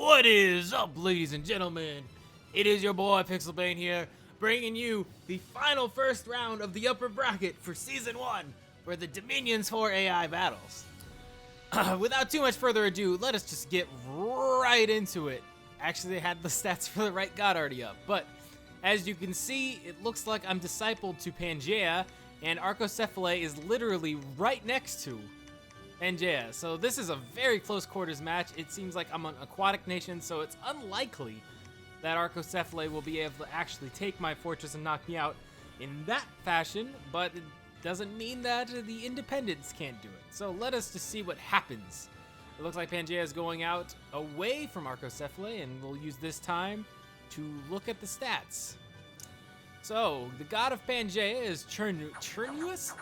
What is up, ladies and gentlemen? It is your boy Pixelbane here, bringing you the final first round of the upper bracket for Season 1 for the Dominions 4 AI battles. Without too much further ado, let us just get right into it. Actually, I had the stats for the right god already up, but as you can see, it looks like I'm discipled to Pangaea, and Arcoscephale is literally right next to Pangaea. So this is a very close quarters match. It seems like I'm an aquatic nation, so it's unlikely that Arcoscephale will be able to actually take my fortress and knock me out in that fashion, but it doesn't mean that the independents can't do it. So let us just see what happens. It looks like Pangaea is going out away from Arcoscephale, and we'll use this time to look at the stats. So, the god of Pangaea is Chernunnos.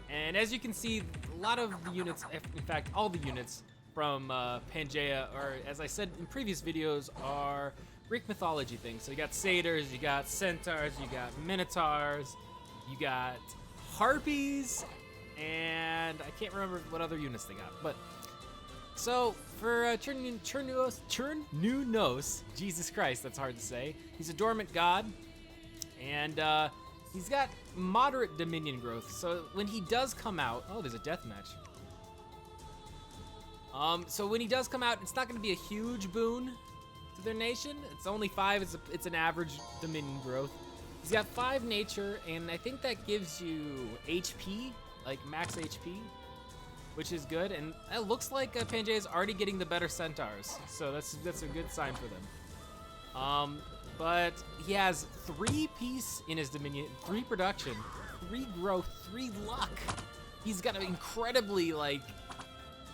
And as you can see, a lot of the units, in fact, all the units from Pangaea, or as I said in previous videos, are Greek mythology things. So you got satyrs, you got centaurs, you got minotaurs, you got harpies, and I can't remember what other units they got, but so for Chernunnos, Jesus Christ, that's hard to say. He's a dormant god, and he's got moderate dominion growth. So when he does come out, oh, there's a death match. So when he does come out, it's not going to be a huge boon to their nation. It's only 5. It's an average dominion growth. He's got 5 nature, and I think that gives you HP, like max HP, which is good. And it looks like Pangaea is already getting the better centaurs, so that's a good sign for them. But he has 3 peace in his dominion, 3 production, 3 growth, 3 luck. He's got an incredibly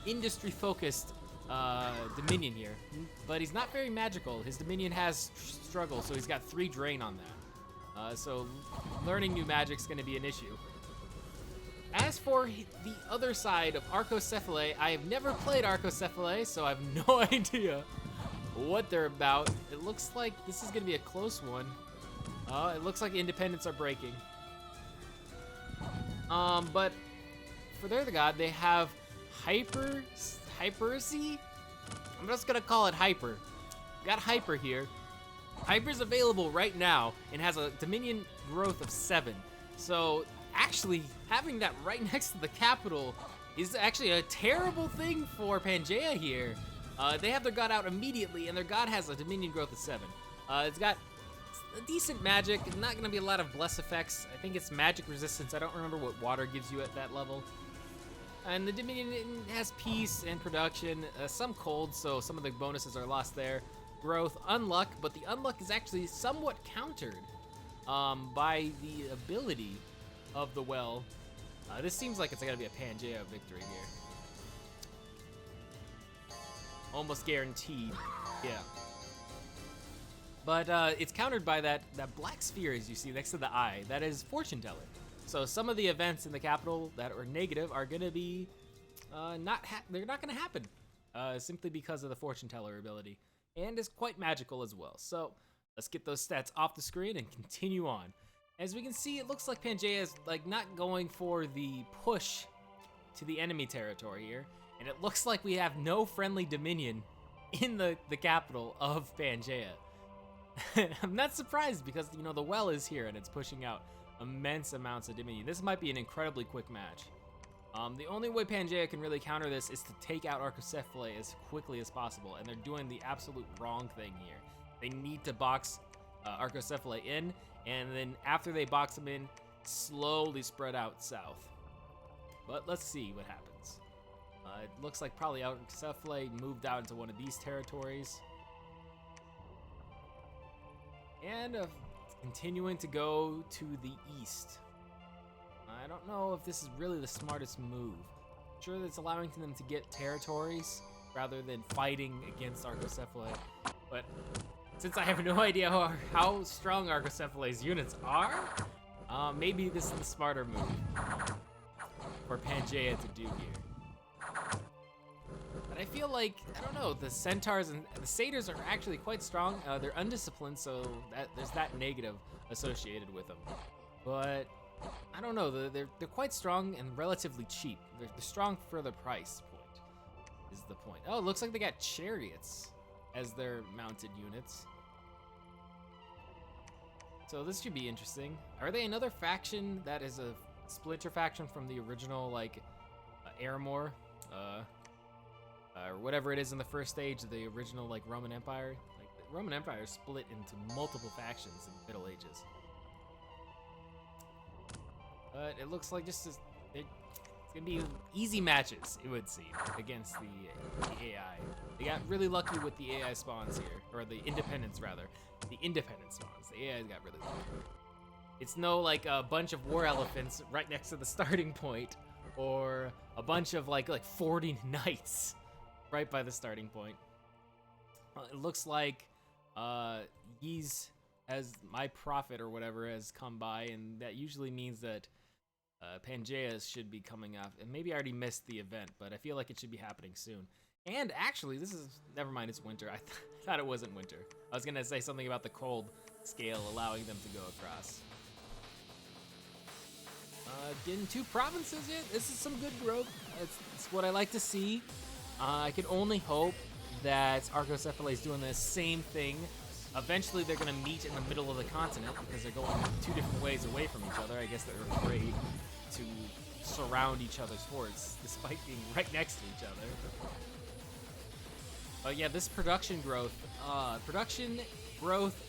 industry-focused dominion here, but he's not very magical. His dominion has struggle, so he's got 3 drain on that. So learning new magic's going to be an issue. As for the other side of Arcoscephale, I have never played Arcoscephale, so I have no idea what they're about. It looks like this is going to be a close one. It looks like independents are breaking. But for their god, they have Hypersea? I'm just going to call it Hyper. Got Hyper here. Hyper's available right now and has a dominion growth of 7. So actually, having that right next to the capital is actually a terrible thing for Pangaea here. They have their god out immediately, and their god has a dominion growth of 7. It's got a decent magic, not going to be a lot of bless effects. I think it's magic resistance. I don't remember what water gives you at that level. And the dominion has peace and production, some cold, so some of the bonuses are lost there. Growth, unluck, but the unluck is actually somewhat countered by the ability of the well. This seems like it's gonna be a Pangaea victory here. Almost guaranteed, yeah. But it's countered by that black sphere, as you see next to the eye. That is fortune teller. So some of the events in the capital that are negative are gonna be they're not gonna happen simply because of the fortune teller ability, and is quite magical as well. So let's get those stats off the screen and continue on. As we can see, it looks like Pangaea is not going for the push to the enemy territory here, and it looks like we have no friendly dominion in the capital of Pangaea. I'm not surprised because the well is here and it's pushing out immense amounts of dominion. This might be an incredibly quick match. The only way Pangaea can really counter this is to take out Arcoscephale as quickly as possible, and they're doing the absolute wrong thing here. They need to box Arcoscephale in, and then after they box him in, slowly spread out south. But let's see what happens. It looks like probably Arcoscephale moved out into one of these territories. And continuing to go to the east. I don't know if this is really the smartest move. I'm sure that's allowing them to get territories rather than fighting against Arcoscephale. But since I have no idea how strong Arcoscephale's units are, maybe this is the smarter move for Pangaea to do here. But I feel like, I don't know, the centaurs and the satyrs are actually quite strong. They're undisciplined, so there's that negative associated with them. But I don't know, they're quite strong and relatively cheap. They're strong for the price point. is the point. Oh, it looks like they got chariots as their mounted units. So this should be interesting. Are they another faction that is a splinter faction from the original, like, Airmore? Or whatever it is in the first stage of the original, like, Roman Empire? Like, the Roman Empire split into multiple factions in the Middle Ages. But it looks like just it's gonna be easy matches, it would seem, against the AI. They got really lucky with the AI spawns here, or the independents rather. The independent spawns. The AI got really lucky. It's no like a bunch of war elephants right next to the starting point, or a bunch of like 40 knights right by the starting point. It looks like Ys as my prophet or whatever has come by, and that usually means that Pangaea should be coming up. And maybe I already missed the event, but I feel like it should be happening soon. And actually, this is, never mind, it's winter. I thought it wasn't winter. I was gonna say something about the cold scale allowing them to go across. Getting 2 provinces yet? This is some good growth. It's what I like to see. I can only hope that Arcoscephale is doing the same thing. Eventually, they're gonna meet in the middle of the continent because they're going 2 different ways away from each other. I guess they're afraid to surround each other's forts, despite being right next to each other. But yeah, this production growth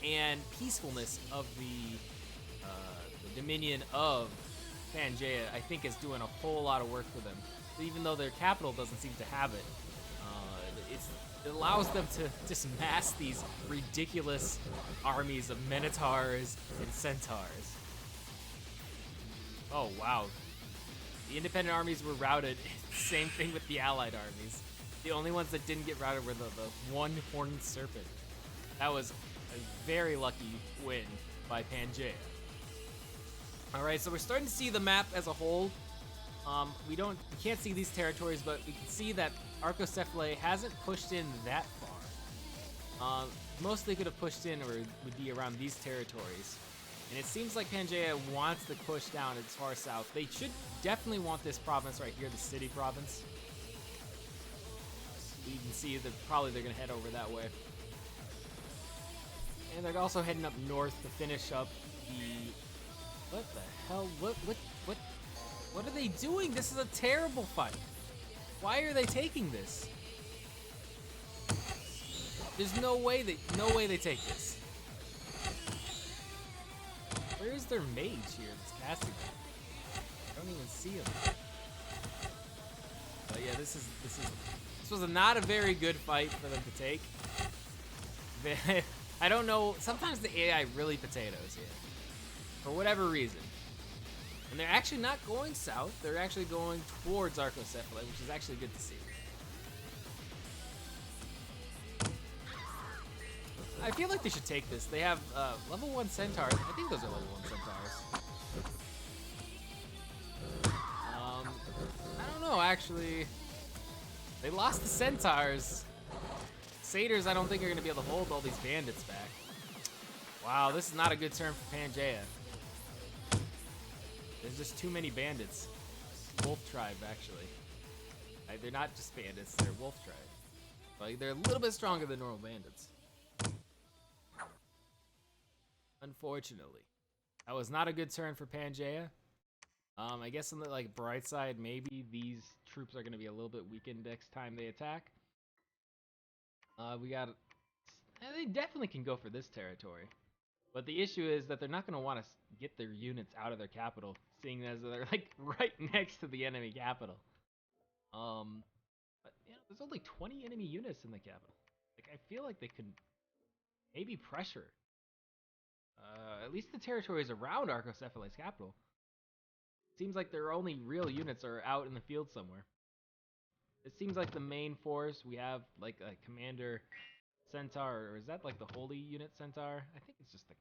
and peacefulness of the dominion of Pangaea, I think, is doing a whole lot of work for them. Even though their capital doesn't seem to have it, it allows them to just mass these ridiculous armies of minotaurs and centaurs. Oh wow, the independent armies were routed. Same thing with the allied armies. The only ones that didn't get routed were the one-horned serpent. That was a very lucky win by Pangaea. All right, so we're starting to see the map as a whole. We can't see these territories, but we can see that Arcoscephale hasn't pushed in that far. Most they could have pushed in or would be around these territories. And it seems like Pangaea wants to push down as far south. They should definitely want this province right here, the city province. You can see that probably they're gonna head over that way. And they're also heading up north to finish up the... What the hell? What are they doing? This is a terrible fight. Why are they taking this? There's no way they take this. Where is their mage here that's casting them? I don't even see him. But yeah, this was not a very good fight for them to take. I don't know. Sometimes the AI really potatoes here, for whatever reason. And they're actually not going south. They're actually going towards Arcoscephale, which is actually good to see. I feel like they should take this. They have level 1 centaurs. I think those are level 1 centaurs. I don't know, actually. They lost the centaurs. Satyrs, I don't think are going to be able to hold all these bandits back. Wow, this is not a good turn for Pangaea. There's just too many bandits. Wolf tribe, actually. They're not just bandits, they're wolf tribe. Like, they're a little bit stronger than normal bandits. Unfortunately. That was not a good turn for Pangaea. I guess on the bright side, maybe these troops are going to be a little bit weakened next time they attack. They definitely can go for this territory. But the issue is that they're not going to want to get their units out of their capital, seeing as they're right next to the enemy capital. But there's only 20 enemy units in the capital. I feel like they could maybe pressure. At least the territories around Arcoscephale's capital. Seems like their only real units are out in the field somewhere. It seems like the main force, we have a commander centaur, or is that the holy unit centaur? I think it's just the...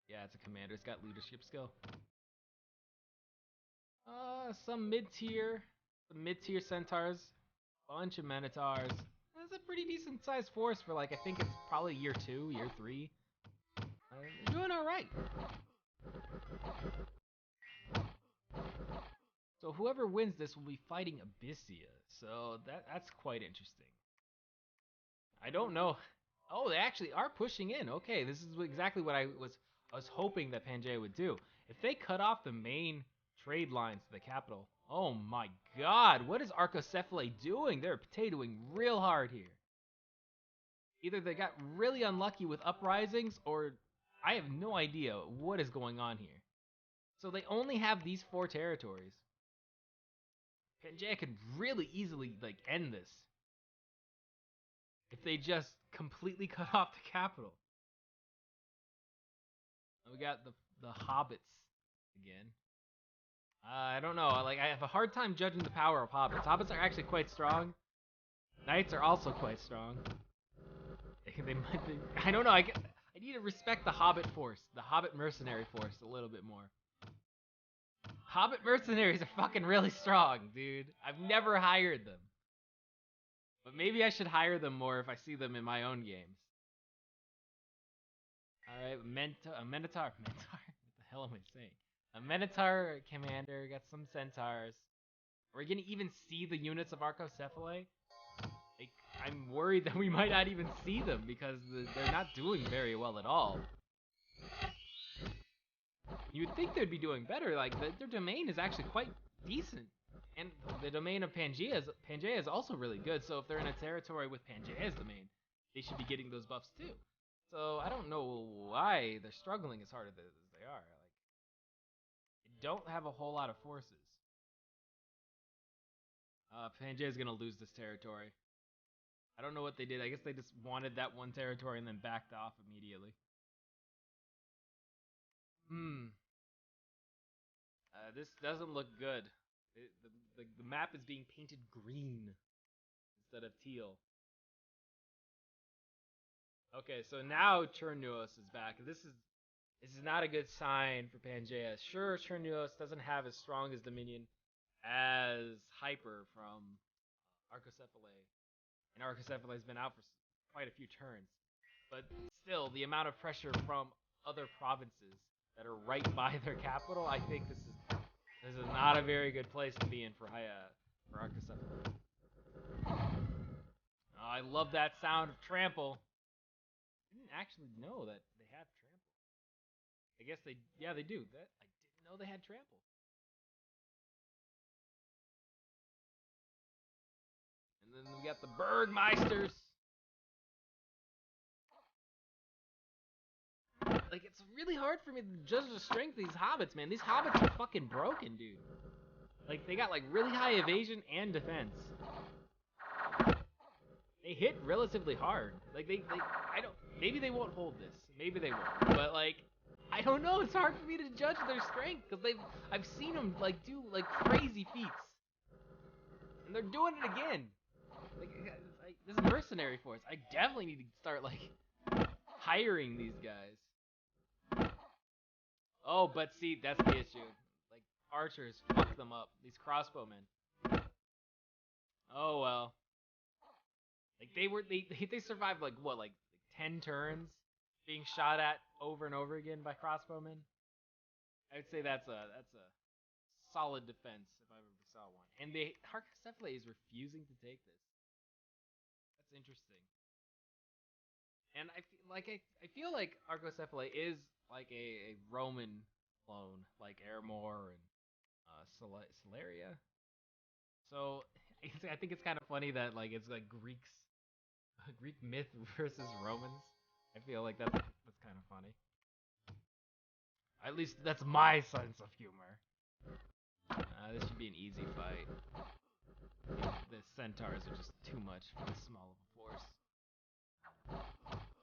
Yeah, it's a commander. It's got leadership skill. Some mid-tier centaurs, bunch of minotaurs. That's a pretty decent sized force for I think it's probably year 2, year 3. They're doing all right. So whoever wins this will be fighting Abyssia. So that's quite interesting. I don't know. Oh, they actually are pushing in. Okay, this is exactly what I was hoping that Pangaea would do. If they cut off the main trade lines to the capital, oh my god, what is Arcoscephale doing? They're potatoing real hard here. Either they got really unlucky with uprisings, or I have no idea what is going on here. So they only have these 4 territories. Pangaea could really easily like end this if they just completely cut off the capital. We got the hobbits again. I don't know. Like I have a hard time judging the power of hobbits. Hobbits are actually quite strong. Knights are also quite strong. They might. I don't know. I need to respect the hobbit force, the hobbit mercenary force, a little bit more. Hobbit mercenaries are fucking really strong, dude. I've never hired them, but maybe I should hire them more if I see them in my own games. All right, a Minotaur. What the hell am I saying? A Minotaur commander, got some centaurs. Are we gonna even see the units of Arcoscephale? Like, I'm worried that we might not even see them because they're not doing very well at all. You'd think they'd be doing better. Like their domain is actually quite decent, and the domain of Pangaea is also really good. So if they're in a territory with Pangaea's domain, they should be getting those buffs too. So I don't know why they're struggling as hard as they are. Like, they don't have a whole lot of forces. Pangaea's gonna lose this territory. I don't know what they did. I guess they just wanted that one territory and then backed off immediately. This doesn't look good. The map is being painted green instead of teal. Okay, so now Chernuos is back. This is not a good sign for Pangaea. Sure, Chernuos doesn't have as strong as Dominion as Hyper from Arcoscephale, and Arcoscephale has been out for quite a few turns. But still, the amount of pressure from other provinces that are right by their capital, I think this is not a very good place to be in for Arcoscephale. Oh, I love that sound of trample. I didn't actually know that they have trample. I guess yeah, they do. That I didn't know they had trample. And then we got the Bergmeisters. Like, it's really hard for me to judge the strength of these hobbits, man. These hobbits are fucking broken, dude. Like, they got like really high evasion and defense. They hit relatively hard. Like I don't. Maybe they won't hold this. Maybe they won't. But like, I don't know. It's hard for me to judge their strength because I've seen them like do like crazy feats, and they're doing it again. Like this is mercenary force. I definitely need to start like hiring these guys. Oh, but see, that's the issue. Like archers fuck them up. These crossbowmen. Oh well. Like they survived like what, like 10 turns being shot at over and over again by crossbowmen. I'd say that's a solid defense if I ever saw one. And Arcoscephale is refusing to take this. That's interesting. And I feel like Arcoscephale is like a Roman clone, like Airmore and Celeria. So I think it's kind of funny that like it's like Greek myth versus Romans. I feel like that's kind of funny. At least that's my sense of humor. This should be an easy fight. The centaurs are just too much for this small of a force.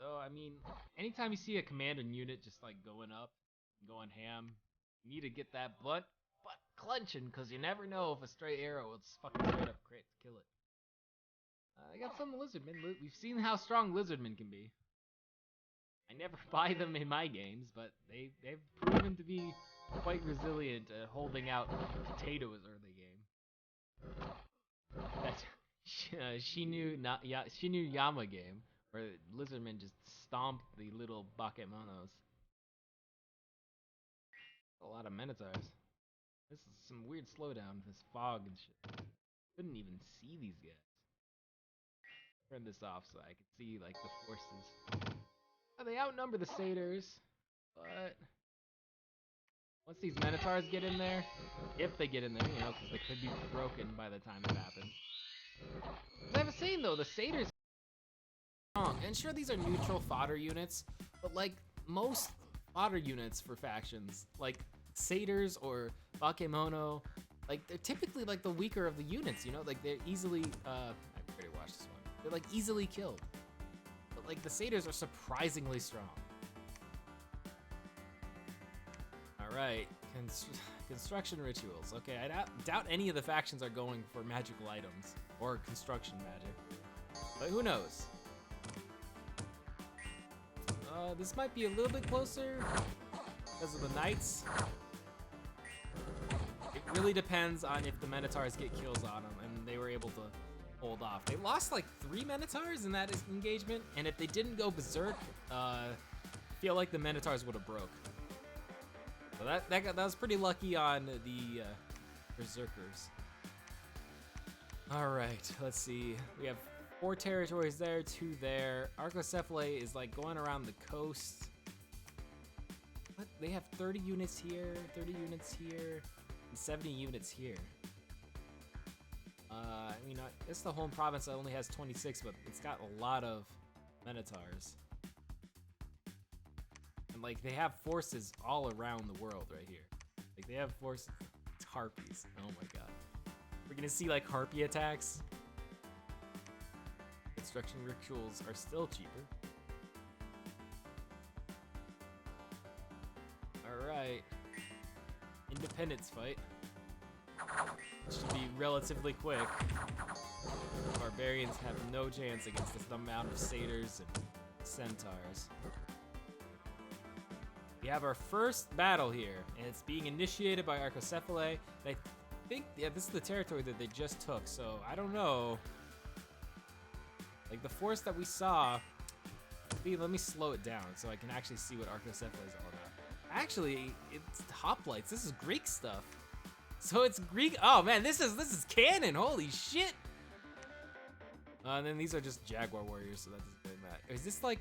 So I mean, anytime you see a commander unit just like going up, going ham, you need to get that butt clenching, because you never know if a stray arrow will fucking straight up crit kill it. I got some lizardmen. We've seen how strong lizardmen can be. I never buy them in my games, but they've proven to be quite resilient at holding out potatoes early game. That's Shinu Yama game, where lizardmen just stomped the little Bakemonos. A lot of Minotaurs. This is some weird slowdown, this fog and shit. Couldn't even see these guys. Turn this off so I could see like the forces. Oh, they outnumber the satyrs, but once these minotaurs get in there, if they get in there, you know, because they could be broken by the time it happens. As I was saying though, the satyrs are strong, and sure these are neutral fodder units, but like most fodder units for factions, like satyrs or bakemono, like they're typically like the weaker of the units, you know, like they're easily I already watched this one. They're like easily killed. But like the satyrs are surprisingly strong. All right, construction rituals. Okay, I doubt any of the factions are going for magical items or construction magic, but who knows? This might be a little bit closer because of the knights. It really depends on if the minotaurs get kills on them, and they were able to hold off. They lost like 3 minotaurs in that engagement, and if they didn't go berserk, I feel like the minotaurs would have broke. So that was pretty lucky on the berserkers. All right, let's see. We have 4 territories there, 2 there. Arcoscephale is like going around the coast. What? They have 30 units here, 30 units here, and 70 units here. I mean, it's the home province that only has 26, but it's got a lot of minotaurs. And like they have forces all around the world right here. Like they have forces, it's harpies. Oh my god. We're gonna see like harpy attacks. Construction rituals are still cheaper. Alright. Independence fight. Should be relatively quick. Barbarians have no chance against this amount of satyrs and centaurs. We have our first battle here, and it's being initiated by Arcoscephale. I think, yeah, this is the territory that they just took, so I don't know. Like the force that we saw, let me slow it down so I can actually see what Arcoscephale is all about. Actually, it's hoplites. This is Greek stuff. So it's Greek. Oh man, this is canon. Holy shit. And then these are just Jaguar warriors, so that doesn't really matter. Is this like?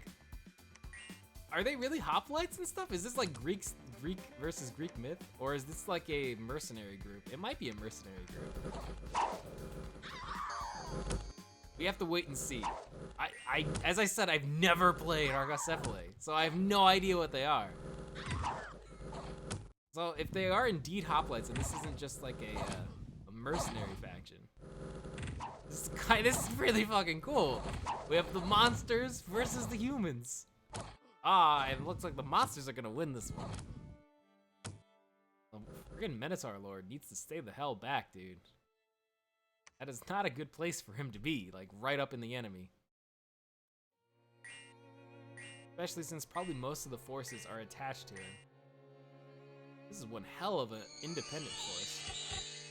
Are they really hoplites and stuff? Is this like Greek versus Greek myth, or is this like a mercenary group? It might be a mercenary group. We have to wait and see. As I said, I've never played Arcoscephale, so I have no idea what they are. So if they are indeed hoplites, and this isn't just like a mercenary faction, this is really fucking cool. We have the monsters versus the humans. It looks like the monsters are gonna win this one. The friggin' Minotaur Lord needs to stay the hell back, dude. That is not a good place for him to be, like right up in the enemy. Especially since probably most of the forces are attached to him. This is one hell of an independent force.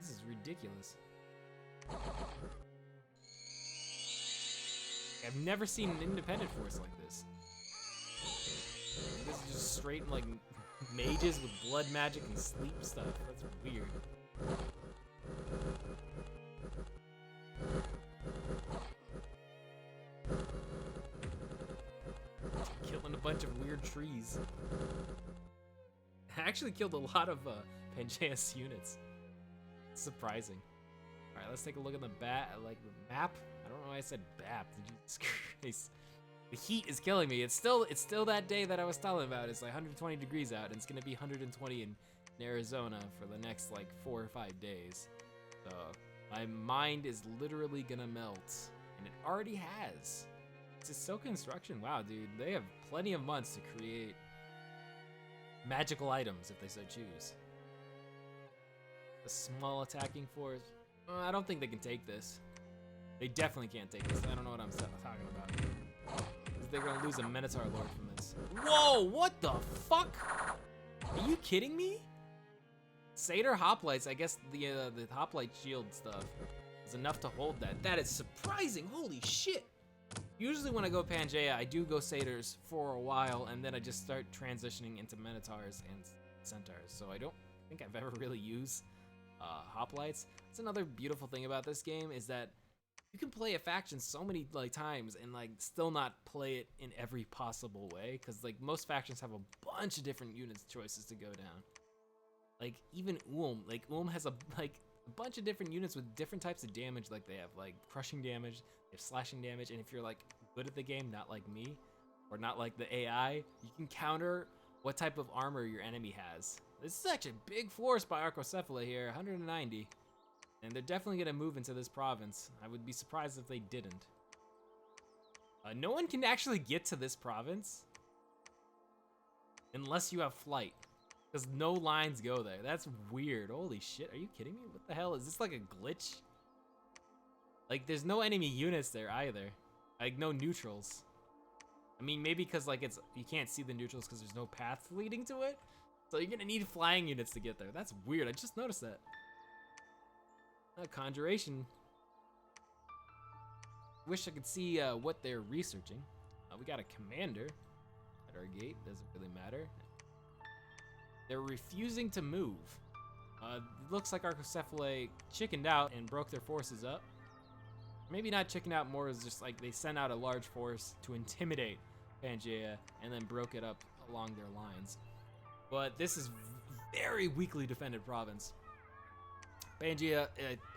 This is ridiculous. I've never seen an independent force like this. This is just straight like mages with blood magic and sleep stuff. That's weird. Killing a bunch of weird trees. I actually killed a lot of Pangaea's units. It's surprising. All right, let's take a look at the the map. I don't know why I said BAP. Jesus Christ. The heat is killing me. It's still that day that I was telling about. It's like 120 degrees out, and it's gonna be 120 in Arizona for the next like 4 or 5 days. So my mind is literally gonna melt, and it already has. It's just so construction. Wow, dude, they have plenty of months to create magical items if they so choose. A small attacking force. I don't think they can take this. They definitely can't take this. I don't know what I'm talking about. They're gonna lose a Minotaur Lord from this. Whoa, what the fuck? Are you kidding me? Satyr hoplites, I guess the hoplite shield stuff is enough to hold that. That is surprising, holy shit. Usually when I go Pangaea, I do go satyrs for a while, and then I just start transitioning into Minotaurs and Centaurs. So I don't think I've ever really used hoplites. That's another beautiful thing about this game is that you can play a faction so many like times and like still not play it in every possible way, because like most factions have a bunch of different units choices to go down. Like even like has a bunch of different units with different types of damage. Like they have like crushing damage, they have slashing damage, and if you're like good at the game, not like me, or not like the AI, you can counter what type of armor your enemy has. This is actually a big force by Arcoscephale here, 190. And they're definitely gonna move into this province. I would be surprised if they didn't. No one can actually get to this province unless you have flight, because no lines go there. That's weird. Holy shit, are you kidding me? What the hell? Is this like a glitch? Like there's no enemy units there either. Like no neutrals. I mean, maybe because like you can't see the neutrals because there's no path leading to it. So you're gonna need flying units to get there. That's weird, I just noticed that. Conjuration. Wish I could see what they're researching. We got a commander at our gate, doesn't really matter. They're refusing to move. It looks like Arcoscephale chickened out and broke their forces up. Maybe not chickened out, more is just like they sent out a large force to intimidate Pangaea and then broke it up along their lines. But this is very weakly defended province. Pangaea,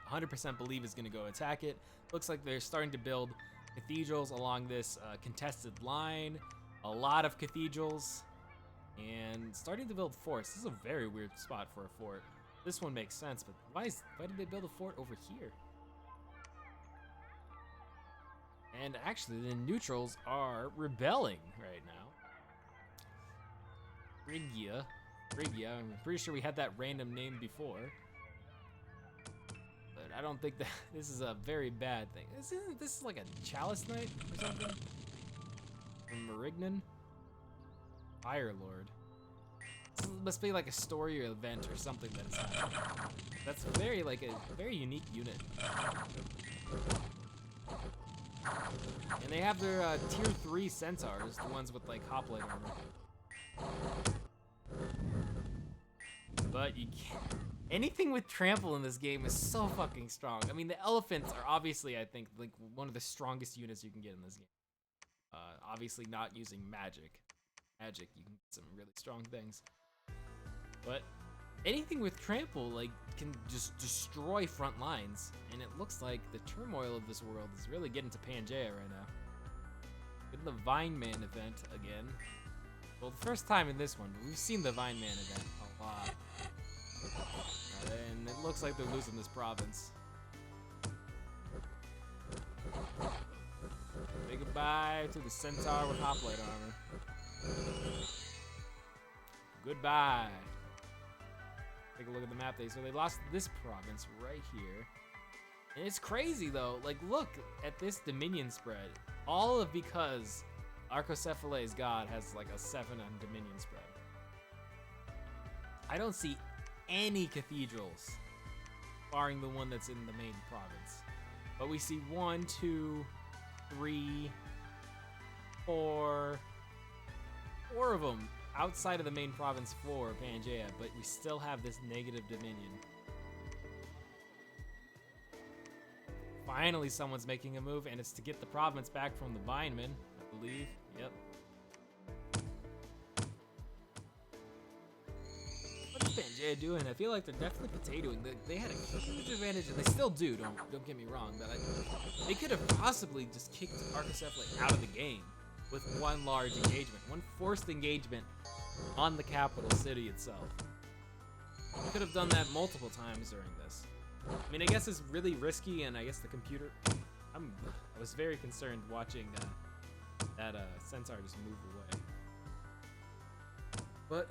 100% believe is going to go attack it. Looks like they're starting to build cathedrals along this contested line. A lot of cathedrals. And starting to build forts. This is a very weird spot for a fort. This one makes sense, but why did they build a fort over here? And actually, the neutrals are rebelling right now. Phrygia, I'm pretty sure we had that random name before. But I don't think that this is a very bad thing. Isn't this like a Chalice Knight or something? From Marignan? Fire Lord. This must be like a story or event or something that's happening. That's very like a very unique unit. And they have their tier 3 centaurs, the ones with like hoplite armor. But you can't. Anything with trample in this game is so fucking strong. I mean, the elephants are obviously, I think, like one of the strongest units you can get in this game. Obviously not using magic. Magic, you can get some really strong things. But anything with trample, like, can just destroy front lines. And it looks like the turmoil of this world is really getting to Pangaea right now. Getting the Vine Man event again. Well, the first time in this one, but we've seen the Vine Man event a lot. And it looks like they're losing this province. Say goodbye to the centaur with hoplite armor. Goodbye. Take a look at the map. So they lost this province right here. And it's crazy though. Like, look at this Dominion spread. All of because Arcocephale's god has like a 7 on Dominion spread. I don't see any cathedrals, barring the one that's in the main province. But we see 1, 2, 3, 4 of them outside of the main province for Pangaea, but we still have this negative Dominion. Finally, someone's making a move, and it's to get the province back from the Vinemen, I believe. Yep. What is Pangaea doing? I feel like they're definitely potatoing. They had a huge advantage, and they still do. Don't get me wrong, but they could have possibly just kicked Arcoscephale out of the game with one large engagement, one forced engagement on the capital city itself. They could have done that multiple times during this. I mean, I guess it's really risky, and I guess the computer. I was very concerned watching that centaur just move away. But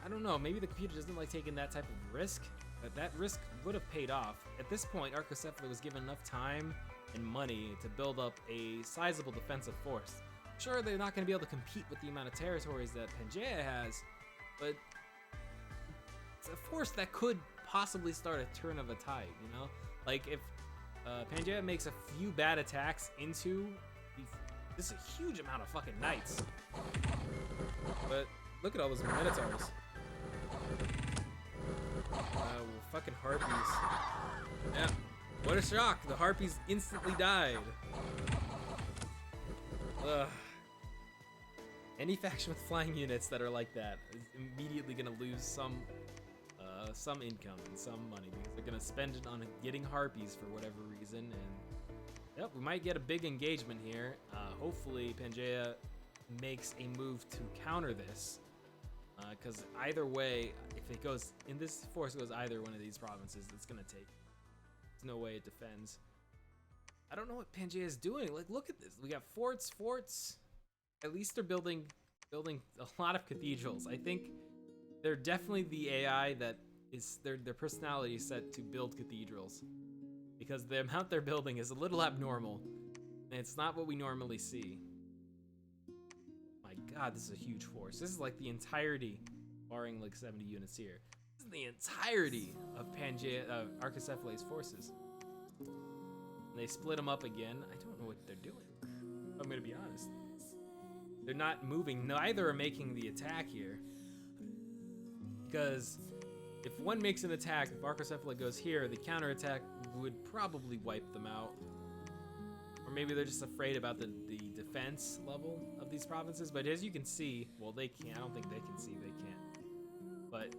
I don't know. Maybe the computer doesn't like taking that type of risk. But that risk would have paid off. At this point, Arcoscephale was given enough time and money to build up a sizable defensive force. Sure, they're not going to be able to compete with the amount of territories that Pangaea has, but it's a force that could possibly start a turn of a tide, you know? Like, if Pangaea makes a few bad attacks into this is a huge amount of fucking knights. But look at all those minotaurs. Fucking harpies. Yeah. What a shock! The harpies instantly died. Ugh. Any faction with flying units that are like that is immediately gonna lose some income and some money because they're gonna spend it on getting harpies for whatever reason. And yep, we might get a big engagement here. Hopefully, Pangaea makes a move to counter this. Because either way, if it goes in this force goes either one of these provinces, it's gonna take. There's no way it defends. I don't know what Pangaea is doing. Like, look at this. We got forts. At least they're building a lot of cathedrals. I think they're definitely the AI that is their personality is set to build cathedrals, because the amount they're building is a little abnormal, and it's not what we normally see. My God, this is a huge force. This is like the entirety, barring like 70 units here. This is the entirety of Arcoscephale's forces. And they split them up again. I don't know what they're doing. I'm gonna be honest. They're not moving. Neither are making the attack here. Because if one makes an attack, if Arcoscephale goes here, the counterattack would probably wipe them out. Or maybe they're just afraid about the defense level of these provinces. But as you can see, well, they can't. I don't think they can see. They can't. But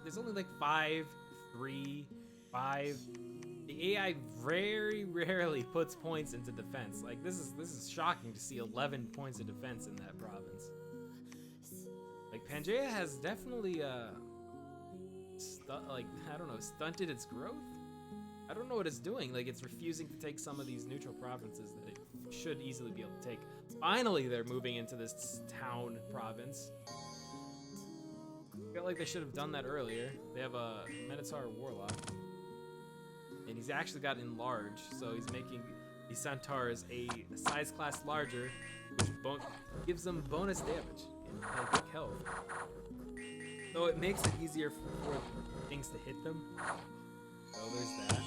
there's only like 5, 3, 5. The AI very rarely puts points into defense. Like, this is shocking to see 11 points of defense in that province. Like, Pangaea has definitely stunted its growth. I don't know what it's doing. Like, it's refusing to take some of these neutral provinces that it should easily be able to take. Finally, they're moving into this town province. I feel like they should have done that earlier. They have a Minotaur Warlock. And he's actually got enlarged, so he's making the centaurs a size class larger, which gives them bonus damage and like health. So it makes it easier for things to hit them. So there's that.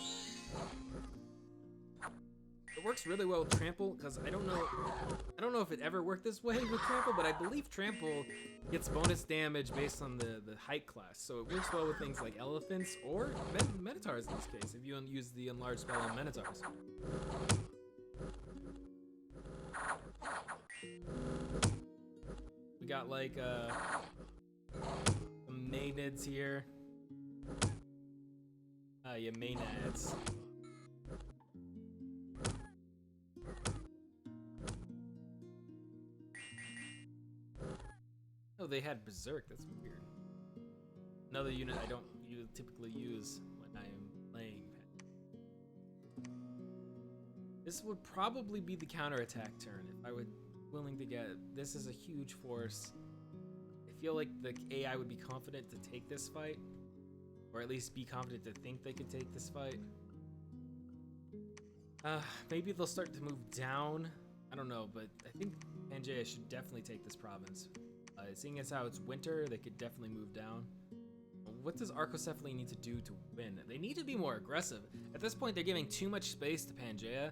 It works really well with Trample, because I don't know if it ever worked this way with Trample, but I believe Trample gets bonus damage based on the height class. So it works well with things like elephants or Minotaurs in this case, if you use the enlarged spell on Minotaurs. We got like some Maenads here. Yeah, Maenads. Oh, they had Berserk. That's weird. Another unit I don't typically use when I am playing. This would probably be the counterattack turn if I would willing to get it. This is a huge force. I feel like the AI would be confident to take this fight, or at least be confident to think they could take this fight. Maybe they'll start to move down. I don't know, but I think Pangaea should definitely take this province. Seeing as how it's winter, they could definitely move down. What does Arcoscephale need to do to win? They need to be more aggressive. At this point, they're giving too much space to Pangaea,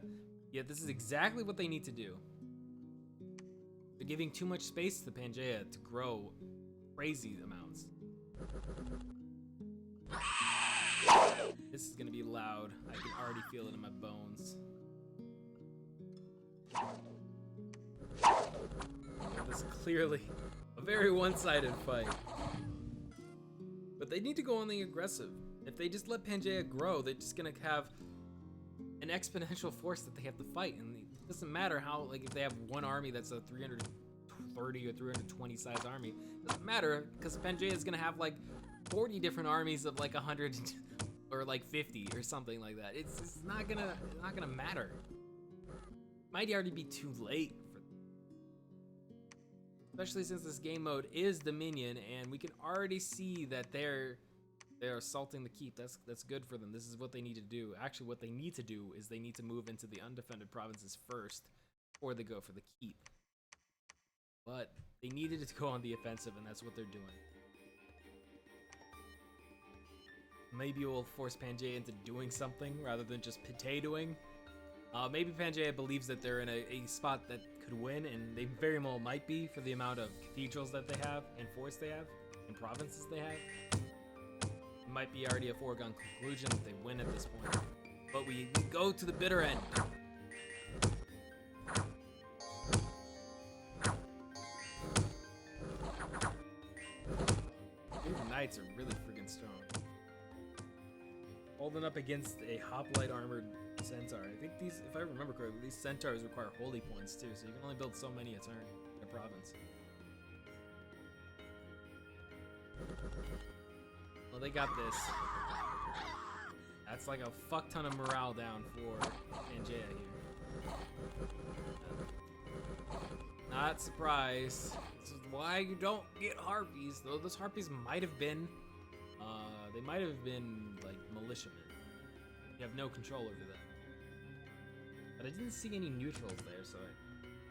yet this is exactly what they need to do. They're giving too much space to Pangaea to grow crazy amounts. This is gonna be loud. I can already feel it in my bones. This is clearly a very one-sided fight. But they need to go on the aggressive. If they just let Pangaea grow, they're just gonna have an exponential force that they have to fight. And it doesn't matter how, like, if they have one army that's a 330 or 320 size army, it doesn't matter, because Pangaea is gonna have like 40 different armies of like 100 or like 50 or something like that. It's not gonna matter. Might already be too late. Especially since this game mode is Dominion, and we can already see that they're assaulting the keep. That's good for them. This is what they need to do. Actually, what they need to do is they need to move into the undefended provinces first before they go for the keep. But they needed to go on the offensive, and that's what they're doing. Maybe we'll force Pangaea into doing something rather than just potatoing. Maybe Pangaea believes that they're in a spot that could win, and they very well might be for the amount of cathedrals that they have, and force they have, and provinces they have. might be already a foregone conclusion that they win at this point. But we go to the bitter end. These knights are really freaking strong. Holding up against a hoplite armored centaur. I think these, if I remember correctly, these centaurs require holy points too, so you can only build so many a turn in a province. Well, they got this. That's like a fuck ton of morale down for Pangaea here. Not surprised. This is why you don't get harpies. Though those harpies might have been, they might have been like militiamen. You have no control over them. But I didn't see any neutrals there, so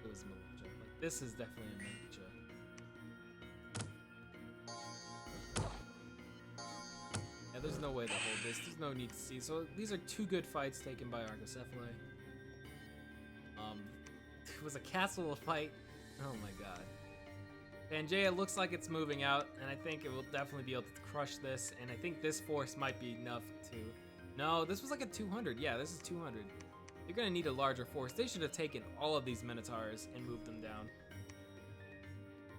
it was militia. Like, this is definitely a militia. Yeah, there's no way to hold this. There's no need to see. So these are two good fights taken by Arcoscephale. It was a castle fight. Oh my god. Pangaea looks like it's moving out, and I think it will definitely be able to crush this, and I think this force might be enough to... No, this was like a 200. Yeah, this is 200. You're gonna need a larger force. They should have taken all of these Minotaurs and moved them down.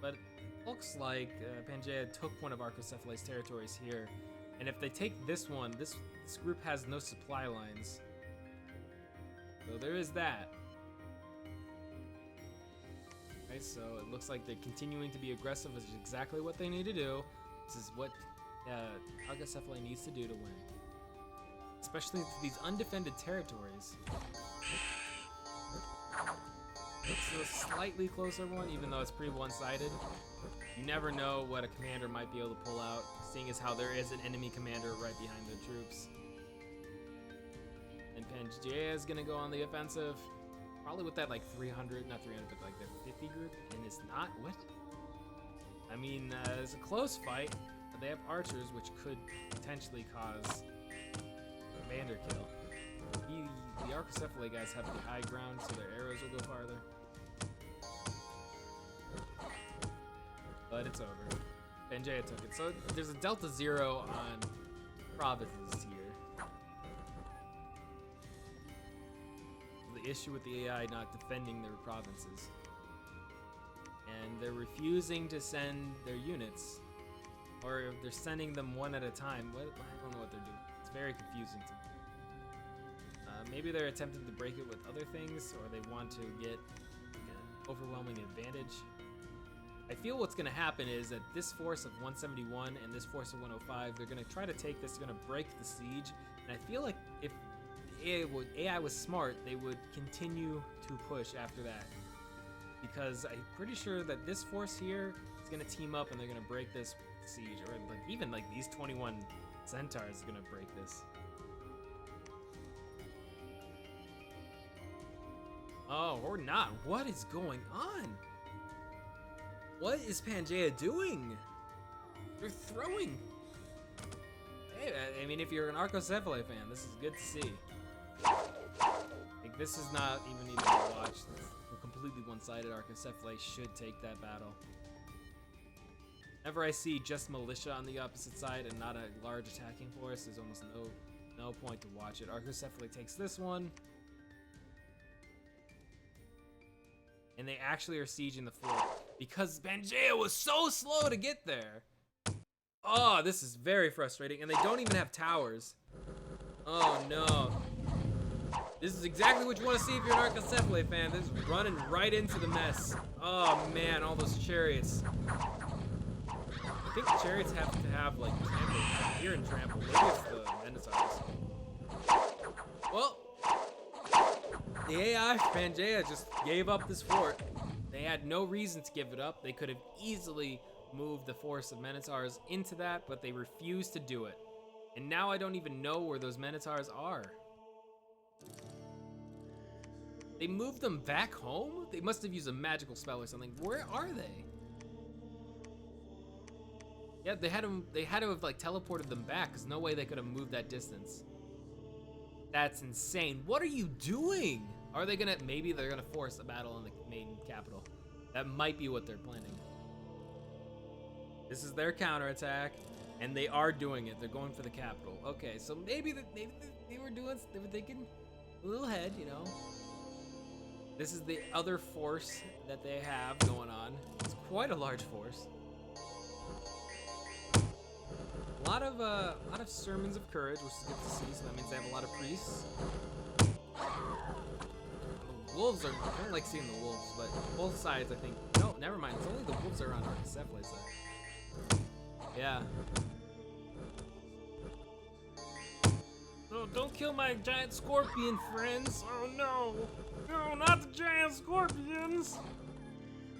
But it looks like Pangaea took one of Arcoscephale's territories here, and if they take this one, this group has no supply lines. So there is that. Okay, so it looks like they're continuing to be aggressive, which is exactly what they need to do. This is what Arcoscephale needs to do to win. Especially to these undefended territories. It's a slightly closer one, even though it's pretty one-sided. You never know what a commander might be able to pull out, seeing as how there is an enemy commander right behind the troops. And Pangaea is gonna go on the offensive. Probably with that like 300, not 300, but like the 50 group, and it's not, what? I mean, it's a close fight, but they have archers, which could potentially cause commander kill. The Arcoscephale guys have the high ground, so their arrows will go farther. But it's over. Pangaea took it. So there's a Delta 0 on provinces here. The issue with the AI not defending their provinces. And they're refusing to send their units. Or they're sending them one at a time. What? I don't know what they're doing. It's very confusing to me. Maybe they're attempting to break it with other things, or they want to get an overwhelming advantage. I feel what's going to happen is that this force of 171 and this force of 105, they're going to try to take this, they're going to break the siege, and I feel like if the AI was smart, they would continue to push after that. Because I'm pretty sure that this force here is going to team up and they're going to break this siege, or like even like these 21 centaurs are going to break this. Oh, or not. What is going on? What is Pangaea doing? They're throwing. Hey, I mean, if you're an Arcoscephale fan, this is good to see. Like, this is not even need to be watched. It's completely one-sided. Arcoscephale should take that battle. Whenever I see just militia on the opposite side and not a large attacking force, there's almost no point to watch it. Arcoscephale takes this one. And they actually are sieging the fort because Pangaea was so slow to get there. Oh, this is very frustrating. And they don't even have towers. Oh no. This is exactly what you want to see if you're an Arcoscephale fan. This is running right into the mess. Oh man, all those chariots. I think the chariots have to have like trample. Here in trample. Maybe it's the Minotaurs. Well, the AI Pangaea just gave up this fort. They had no reason to give it up. They could have easily moved the force of Minotaurs into that, but they refused to do it. And now I don't even know where those Minotaurs are. They moved them back home? They must have used a magical spell or something. Where are they? Yeah, they had to have like teleported them back, because no way they could have moved that distance. That's insane. What are you doing? Are they gonna, maybe they're gonna force a battle in the main capital. That might be what they're planning. This is their counterattack. And they are doing it. They're going for the capital. Okay, so maybe they were thinking a little ahead, you know. This is the other force that they have going on. It's quite a large force. A lot of sermons of courage, which is good to see. So that means they have a lot of priests. The wolves are. I don't like seeing the wolves, but both sides, I think. No, never mind. It's only the wolves that are on Arcoscephale's side. Yeah. Oh, don't kill my giant scorpion friends. Oh no. No, not the giant scorpions.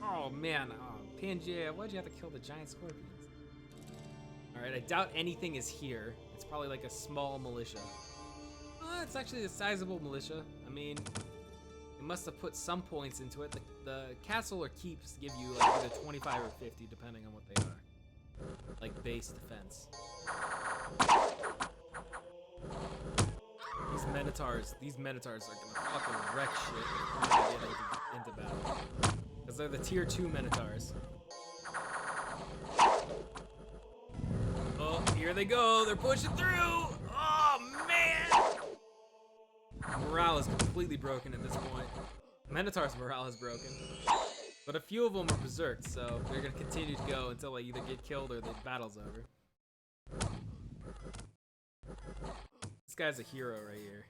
Oh man. Oh, Pangaea, why'd you have to kill the giant scorpions? Alright, I doubt anything is here. It's probably like a small militia. It's actually a sizable militia. I mean, they must have put some points into it. The castle or keeps give you like either 25 or 50, depending on what they are. Like base defense. These Minotaurs are gonna fucking wreck shit if we get into battle. Because they're the tier 2 Minotaurs. Oh, here they go. They're pushing through. Oh, man. Morale is completely broken at this point. Minotaur's morale is broken. But a few of them are berserked, so they're going to continue to go until they either get killed or the battle's over. This guy's a hero right here.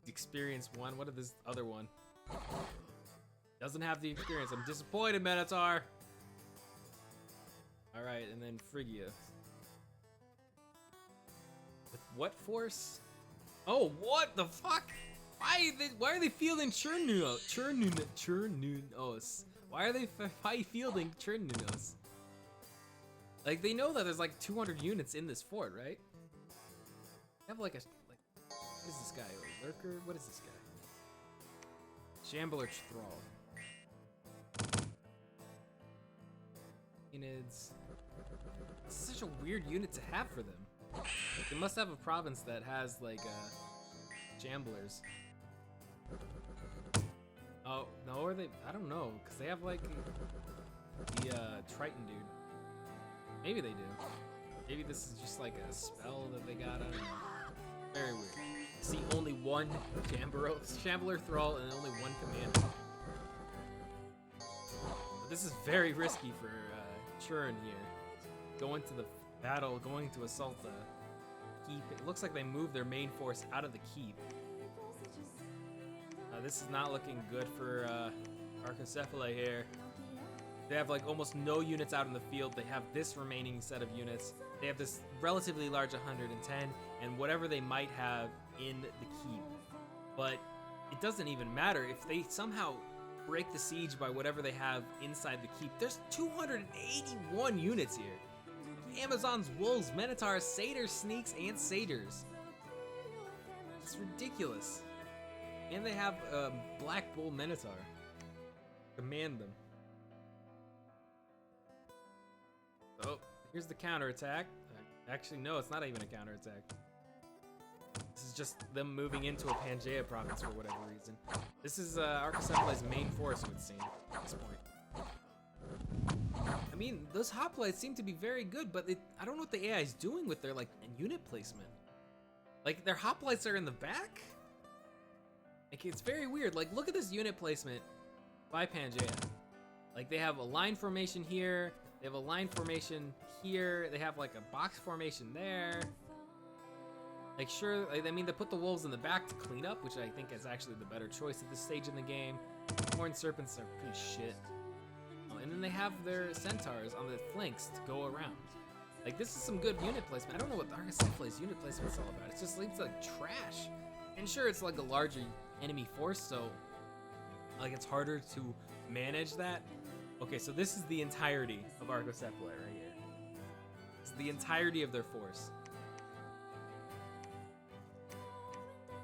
Experience 1. What is this other one? Doesn't have the experience. I'm disappointed, Minotaur. Alright, and then Phrygia. With what force? Oh, what the fuck? Why are they fielding Churnunos? Why are they fielding Churnunos? Like, they know that there's like 200 units in this fort, right? They have like a, what is this guy? A lurker? What is this guy? Shambler Thrall. Enids. This is such a weird unit to have for them. Like, they must have a province that has like Jamblers. Oh, no, are they? I don't know, because they have like the Triton dude. Maybe they do. Maybe this is just like a spell that they got. I don't know. Very weird. See only one Shambler Thrall and only one commander. But this is very risky for Churn here. Going to the battle, going to assault the keep. It looks like they moved their main force out of the keep. This is not looking good for Arcoscephale here. They have like almost no units out in the field. They have this remaining set of units. They have this relatively large 110 and whatever they might have in the keep. But it doesn't even matter if they somehow break the siege by whatever they have inside the keep. There's 281 units here. Amazons, wolves, minotaurs, satyrs, sneaks, and satyrs. It's ridiculous. And they have Black Bull Minotaur. Command them. Oh, here's the counterattack. Actually, no, it's not even a counterattack. This is just them moving into a Pangaea province for whatever reason. This is Arcoscephale's main force, it would seem, at this point. I mean, those hoplites seem to be very good, but I don't know what the AI is doing with their like unit placement. Like, their hoplites are in the back? Like, it's very weird. Like, look at this unit placement by Pangaea. Like, they have a line formation here. They have a line formation here. They have, like, a box formation there. Like, sure, I mean, they put the wolves in the back to clean up, which I think is actually the better choice at this stage in the game. Horned serpents are pretty shit. Oh, and then they have their centaurs on the flanks to go around. Like, this is some good unit placement. I don't know what Arcoscephale's unit placement is all about. It just seems like trash. And sure, it's like a larger enemy force, so like it's harder to manage that. Okay, so this is the entirety of Arcoscephale right here. It's the entirety of their force.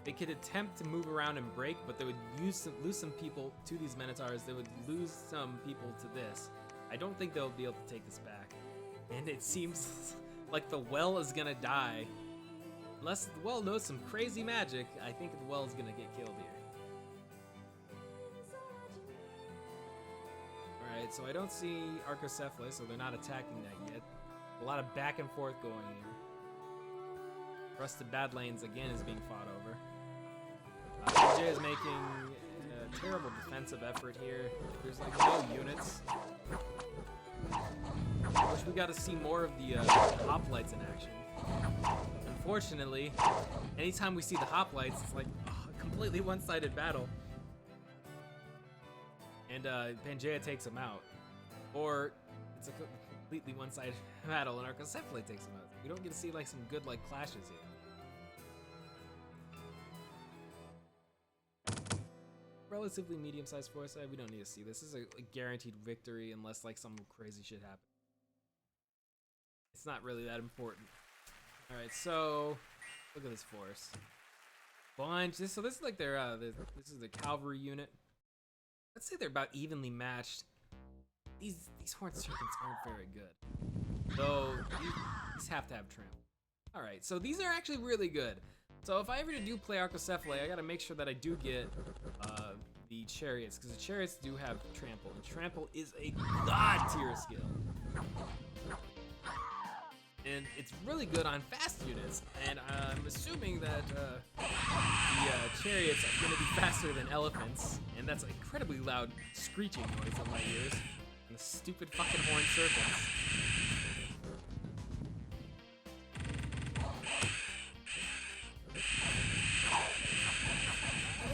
They could attempt to move around and break, but they would lose some people to these Minotaurs. They would lose some people to this. I don't think they'll be able to take this back. And it seems like the well is gonna die. Unless the well knows some crazy magic, I think the well is gonna get killed here. Alright, so I don't see Arcoscephale, so they're not attacking that yet. A lot of back and forth going here. Rusted Badlands again is being fought over. Pangaea is making a terrible defensive effort here. There's like no units. I wish we got to see more of the hoplites in action. Unfortunately, anytime we see the hoplites, it's like a completely one-sided battle. And Pangaea takes him out. Or it's a completely one-sided battle and Arcoscephale takes him out. We don't get to see like some good like clashes here. Relatively medium-sized force. We don't need to see this. This is a guaranteed victory unless like some crazy shit happens. It's not really that important. All right, so look at this force. Bunch. So this is like their this is the cavalry unit. Let's say they're about evenly matched. These horned serpents aren't very good, though. These have to have trim. All right, so these are actually really good. So if I ever do play Arcoscephale, I gotta make sure that I do get the chariots, because the chariots do have trample, and trample is a god tier skill. And it's really good on fast units, and I'm assuming that the chariots are gonna be faster than elephants, and that's an incredibly loud screeching noise in my ears. And the stupid fucking horned serpents.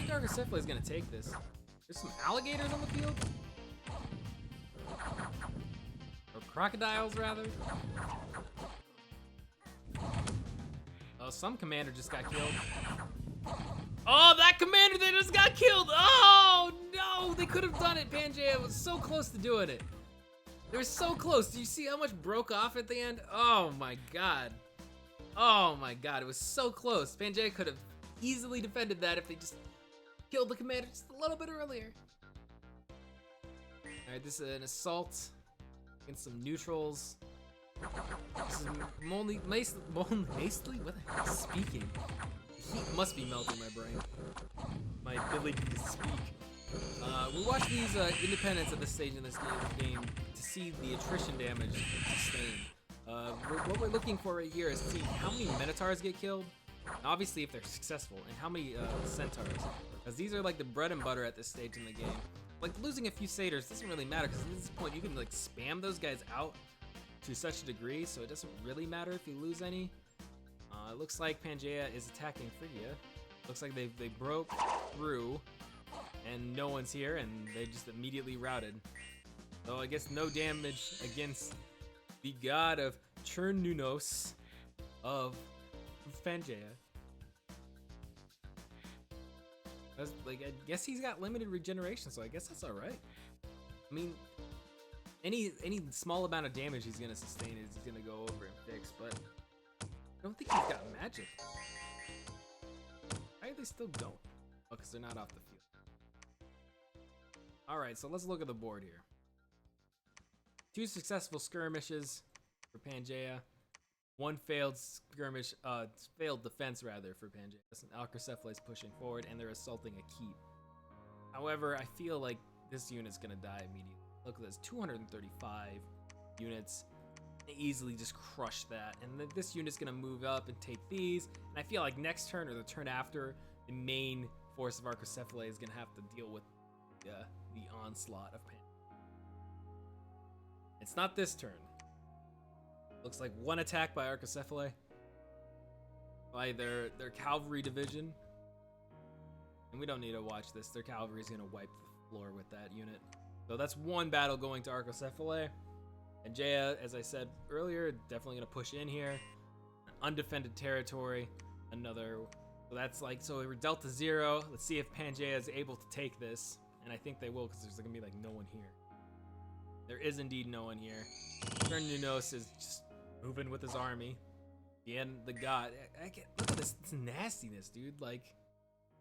Arcoscephale is gonna take this. There's some alligators on the field, or crocodiles rather. Oh, some commander just got killed. Oh, that commander that just got killed. Oh no, they could have done it. Pangaea was so close to doing it. They were so close. Do you see how much broke off at the end? Oh my god. Oh my god, it was so close. Pangaea could have easily defended that if they just killed the commander just a little bit earlier. Alright, this is an assault against some neutrals. This is mostly, what the hell is speaking? The heat must be melting my brain. My ability to speak. We watch these independents at this stage in this game to see the attrition damage sustained. What we're looking for right here is to see how many Minotaurs get killed, and obviously if they're successful, and how many Centaurs. Because these are like the bread and butter at this stage in the game. Like losing a few satyrs doesn't really matter, because at this point you can like spam those guys out to such a degree, so it doesn't really matter if you lose any. It looks like Pangaea is attacking Phrygia. Looks like they broke through, and no one's here, and they just immediately routed. So I guess no damage against the god of Chernunnos of Pangaea. Like, I guess he's got limited regeneration, so I guess that's all right. I mean, any small amount of damage he's gonna sustain is he's gonna go over and fix, but I don't think he's got magic. Why they still don't? Oh, because they're not off the field. All right, so let's look at the board here. 2 successful skirmishes for Pangaea. 1 failed skirmish, failed defense rather for Pangaea. Arcoscephale is pushing forward, and they're assaulting a keep. However, I feel like this unit's gonna die immediately. Look at this, 235 units. They easily just crush that, and then this unit's gonna move up and take these. And I feel like next turn or the turn after, the main force of Arcoscephale is gonna have to deal with the onslaught of Pangaea. It's not this turn. Looks like 1 attack by Arcoscephale by their cavalry division. And we don't need to watch this. Their cavalry is going to wipe the floor with that unit. So that's 1 battle going to Arcoscephale. And Pangaea, as I said earlier, definitely going to push in here. Undefended territory. Another. So that's like, so we're Delta 0. Let's see if Pangaea is able to take this. And I think they will, because there's going to be like no one here. There is indeed no one here. Chernunnos is just moving with his army. The god. Look at this nastiness, dude. Like,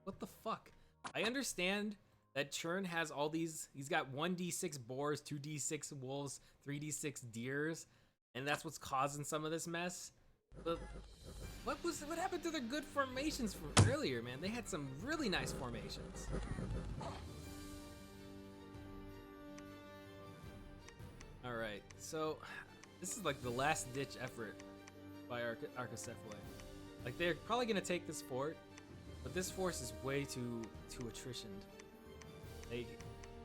what the fuck? I understand that Chern has all these. He's got 1d6 boars, 2d6 wolves, 3d6 deers, and that's what's causing some of this mess. But what happened to their good formations from earlier, man? They had some really nice formations. All right, so This is like the last ditch effort by Arcoscephale. Like they're probably gonna take this fort, but this force is way too attritioned.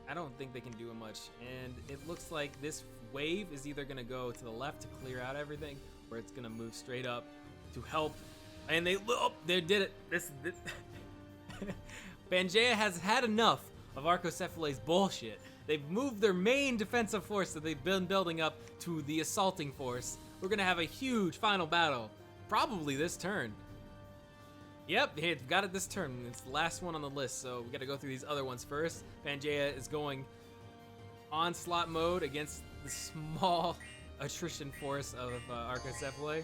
I don't think they can do much, and it looks like this wave is either gonna go to the left to clear out everything, or it's gonna move straight up to help. And they did it. This Pangaea has had enough of Arcocephale's bullshit. They've moved their main defensive force that they've been building up to the assaulting force. We're gonna have a huge final battle, probably this turn. Yep, hey, got it this turn. It's the last one on the list, so we gotta go through these other ones first. Pangaea is going onslaught mode against the small attrition force of Arcoscephale.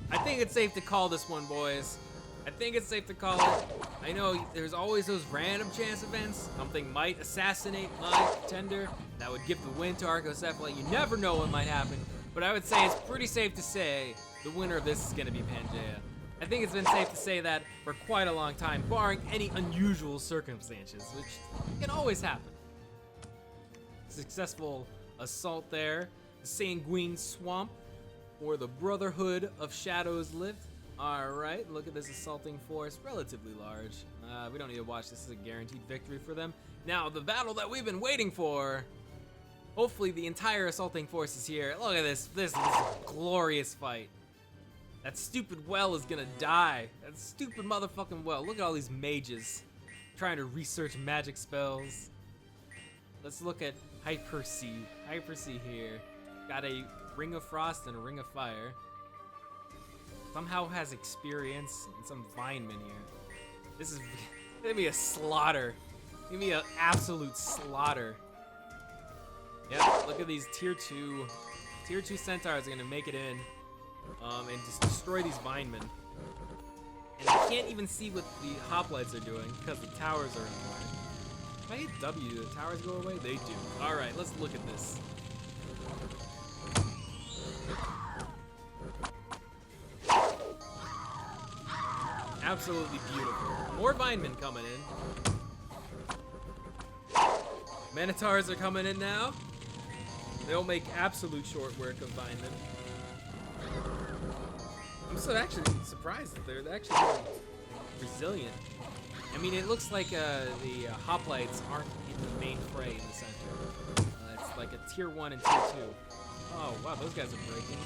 I think it's safe to call this one, boys. I think it's safe to call it. I know there's always those random chance events. Something might assassinate my contender. That would give the win to Arcoscephale. You never know what might happen. But I would say it's pretty safe to say the winner of this is going to be Pangaea. I think it's been safe to say that for quite a long time, barring any unusual circumstances, which can always happen. Successful assault there. The Sanguine Swamp, or the Brotherhood of Shadows lived. Alright, look at this assaulting force, relatively large. We don't need to watch this as a guaranteed victory for them. Now, the battle that we've been waiting for. Hopefully the entire assaulting force is here. Look at this is a glorious fight. That stupid well is gonna die. That stupid motherfucking well. Look at all these mages trying to research magic spells. Let's look at Hypersea. Hypersea here. Got a Ring of Frost and a Ring of Fire. Somehow has experience and some Vineman here. This is gonna be a slaughter. Give me an absolute slaughter. Yep, look at these tier 2 centaurs are gonna make it in. And just destroy these Vinemen. And I can't even see what the hoplites are doing because the towers are in the way. If I hit W, do the towers go away? They do. Alright, let's look at this. Absolutely beautiful. More Vinemen coming in. Minotaurs are coming in now. They'll make absolute short work of Vinemen. I'm so actually surprised that they're actually really resilient. I mean, it looks like the hoplites aren't in the main fray in the center. It's like a tier 1 and tier 2. Oh, wow, those guys are breaking.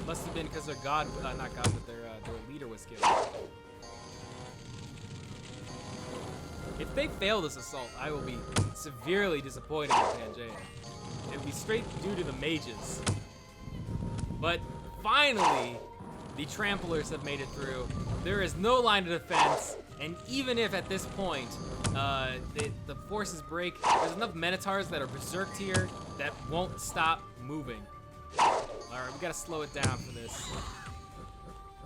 Must have been because their god, not god, but their leader was killed. If they fail this assault, I will be severely disappointed in Pangaea. It'll be straight due to the mages. But finally, the tramplers have made it through. There is no line of defense, and even if at this point the forces break, there's enough Minotaurs that are berserked here that won't stop moving. Alright, we gotta slow it down for this.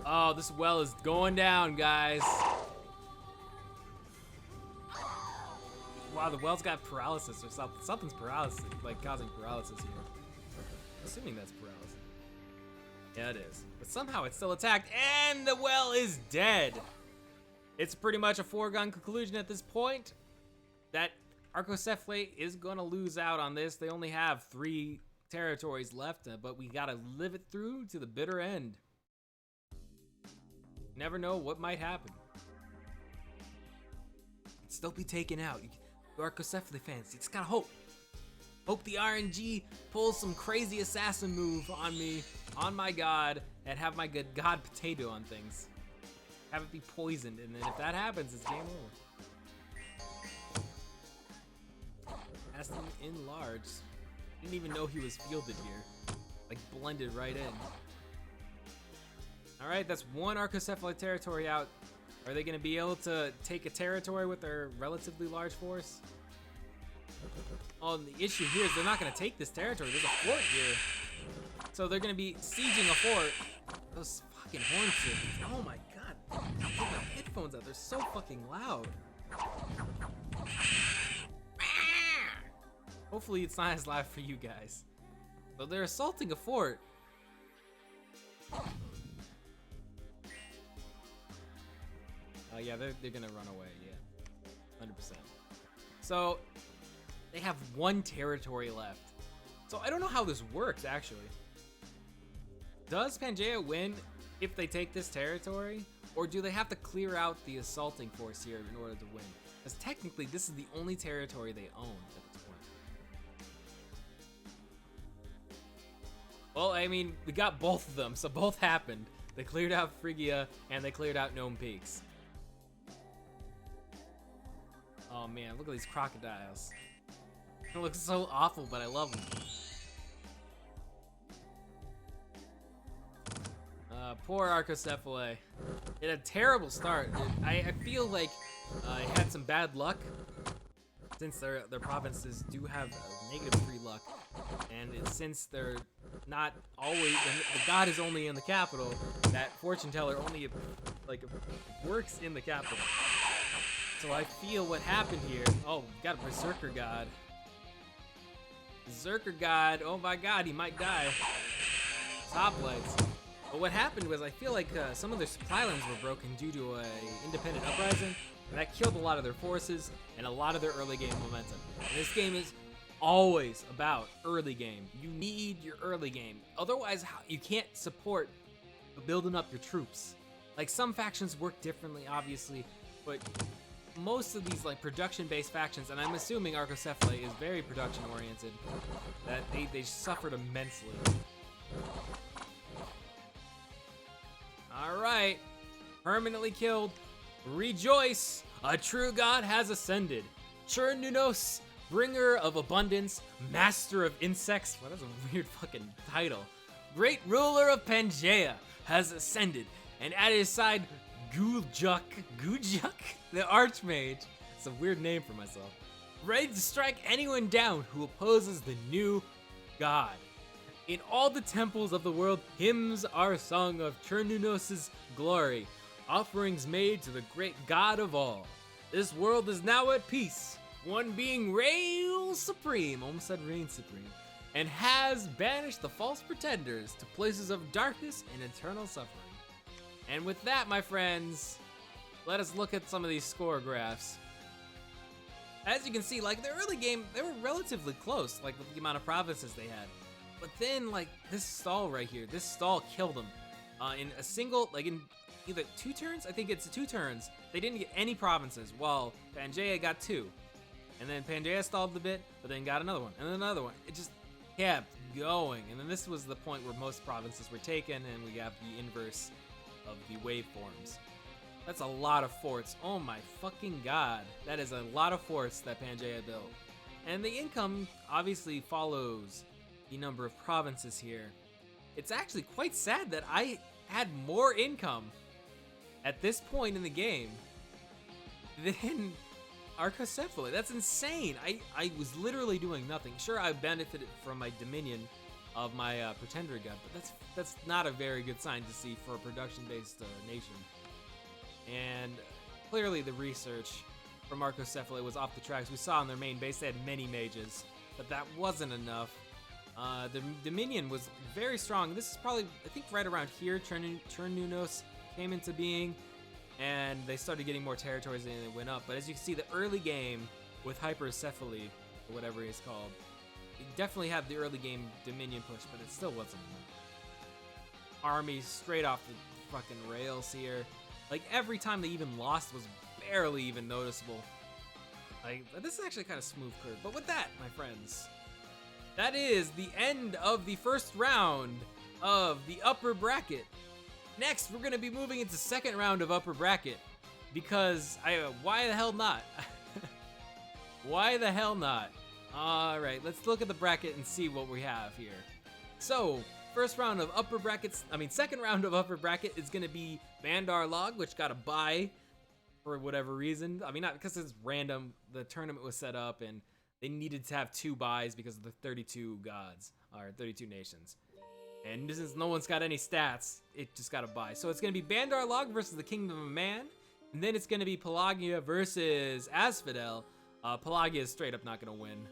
Oh, this well is going down, guys. Wow, the well's got paralysis or something. Something's paralysis, like causing paralysis here. I'm assuming that's paralysis. Yeah, it is. But somehow it's still attacked, and the well is dead. It's pretty much a foregone conclusion at this point that Arcoscephale is gonna lose out on this. They only have 3 territories left, but we gotta live it through to the bitter end. Never know what might happen. Could still be taken out. You Arcoscephale fans, you just gotta hope. Hope the RNG pulls some crazy assassin move on me, on my god, and have my good god potato on things. Have it be poisoned, and then if that happens, it's game over. Aston enlarged. Didn't even know he was fielded here. Like blended right in. Alright, that's 1 Arcoscephale territory out. Are they gonna be able to take a territory with their relatively large force? Oh, and the issue here is they're not gonna take this territory. There's a fort here. So they're gonna be sieging a fort. Those fucking horns are, oh my god. Take my headphones out, they're so fucking loud. Hopefully it's not as loud for you guys. So they're assaulting a fort. Yeah, they're gonna run away, yeah. 100%. So, they have 1 territory left. So I don't know how this works, actually. Does Pangaea win if they take this territory? Or do they have to clear out the assaulting force here in order to win? Because technically, this is the only territory they own at this point. Well, I mean, we got both of them, so both happened. They cleared out Phrygia, and they cleared out Gnome Peaks. Oh man, look at these crocodiles. It looks so awful, but I love them. Poor Arcoscephale. It had a terrible start. I feel like it had some bad luck, since their provinces do have -3 luck, and since they're not always, the god is only in the capital, that fortune teller only like works in the capital. So I feel what happened here. Oh, we got a berserker god. Berserker god. Oh my god, he might die. Hoplites. But what happened was, I feel like some of their supply lines were broken due to a independent uprising, and that killed a lot of their forces and a lot of their early game momentum. And this game is always about early game. You need your early game. Otherwise, you can't support building up your troops. Like, some factions work differently, obviously, but most of these like production-based factions, and I'm assuming Arcoscephale is very production-oriented, that they suffered immensely. All right, permanently killed. Rejoice, a true god has ascended. Chernunos, bringer of abundance, master of insects. Well, that's a weird fucking title. Great ruler of Pangaea has ascended, and at his side, Guljuk, the Archmage. It's a weird name for myself. Ready to strike anyone down who opposes the new god. In all the temples of the world, hymns are sung of Chernunos' glory, offerings made to the great god of all. This world is now at peace, one being reigns supreme, almost said reign supreme, and has banished the false pretenders to places of darkness and eternal suffering. And with that, my friends, let us look at some of these score graphs. As you can see, like, the early game, they were relatively close, like, with the amount of provinces they had. But then, like, this stall right here, this stall killed them. In a single, like, in either 2 turns? I think it's 2 turns. They didn't get any provinces, while Pangaea got 2. And then Pangaea stalled a bit, but then got another one, and then another one. It just kept going. And then this was the point where most provinces were taken, and we got the inverse of the waveforms. That's a lot of forts. Oh my fucking god. That is a lot of forts that Pangaea built. And the income obviously follows the number of provinces here. It's actually quite sad that I had more income at this point in the game than Arcoscephale. That's insane. I was literally doing nothing. Sure, I benefited from my dominion of my pretender god, but that's not a very good sign to see for a production-based nation. And clearly the research from Arcoscephale was off the tracks. We saw on their main base they had many mages, but that wasn't enough. The Dominion was very strong. This is probably, I think, right around here, Chernunos came into being, and they started getting more territories and they went up. But as you can see, the early game with Hypercephale, or whatever it's called, it definitely had the early game Dominion push, but it still wasn't enough. Armies straight off the fucking rails here. Like, every time they even lost was barely even noticeable. Like, this is actually kind of smooth curve. But with that, my friends, that is the end of the first round of the upper bracket. Next, we're going to be moving into second round of upper bracket, because why the hell not? Why the hell not? All right, let's look at the bracket and see what we have here. So, second round of upper bracket is going to be Bandar Log, which got a bye for whatever reason. I mean, not because it's random. The tournament was set up and they needed to have 2 buys because of the 32 gods, or 32 nations. And since no one's got any stats, it just got a bye. So it's going to be Bandar Log versus the Kingdom of Man. And then it's going to be Pangaea versus Asphodel. Pangaea is straight up not going to win,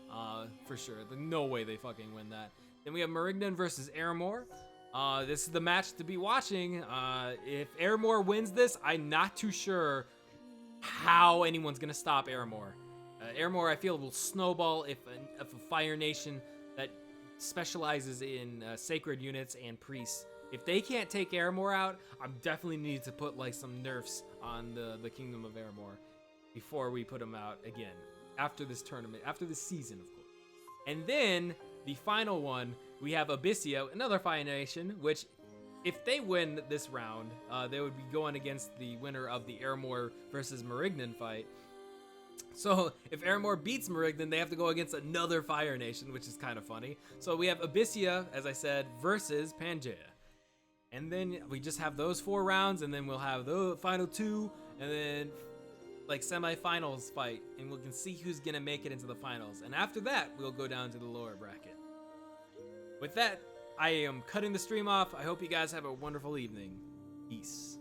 for sure. There's no way they fucking win that. Then we have Marignan versus Airmore. This is the match to be watching. If Airmore wins this, I'm not too sure how anyone's going to stop Airmore. Airmore, I feel, will snowball if a Fire Nation that specializes in sacred units and priests. If they can't take Aramore out, I'm definitely need to put like some nerfs on the Kingdom of Aramore before we put them out again after this tournament, after this season, of course. And then the final one, we have Abyssia, another Fire Nation, which if they win this round, they would be going against the winner of the Aramore versus Marignan fight. So if Aramore beats Marignan, they have to go against another Fire Nation, which is kind of funny. So we have Abyssia, as I said, versus Pangaea. And then we just have those 4 rounds, and then we'll have the final 2, and then like semifinals fight, and we can see who's gonna make it into the finals. And after that, we'll go down to the lower bracket. With that, I am cutting the stream off. I hope you guys have a wonderful evening. Peace.